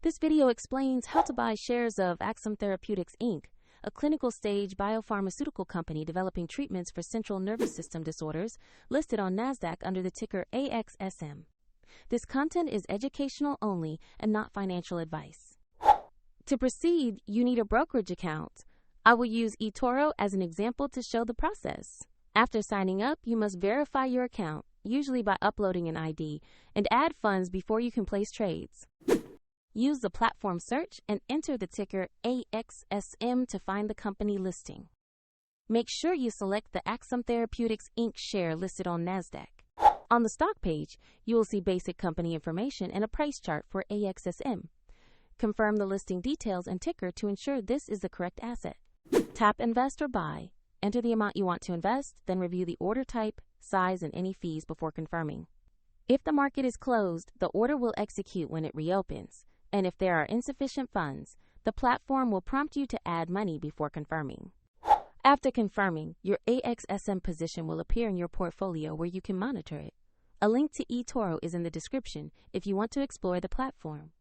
This video explains how to buy shares of Axsome Therapeutics Inc., a clinical stage biopharmaceutical company developing treatments for central nervous system disorders, listed on NASDAQ under the ticker AXSM. This content is educational only and not financial advice. To proceed, you need a brokerage account. I will use eToro as an example to show the process. After signing up, you must verify your account, usually by uploading an ID, and add funds before you can place trades. Use the platform search and enter the ticker AXSM to find the company listing. Make sure you select the Axsome Therapeutics Inc. share listed on NASDAQ. On the stock page, you will see basic company information and a price chart for AXSM. Confirm the listing details and ticker to ensure this is the correct asset. Tap Invest or Buy. Enter the amount you want to invest, then review the order type, size, and any fees before confirming. If the market is closed, the order will execute when it reopens, and if there are insufficient funds, the platform will prompt you to add money before confirming. After confirming, your AXSM position will appear in your portfolio where you can monitor it. A link to eToro is in the description if you want to explore the platform.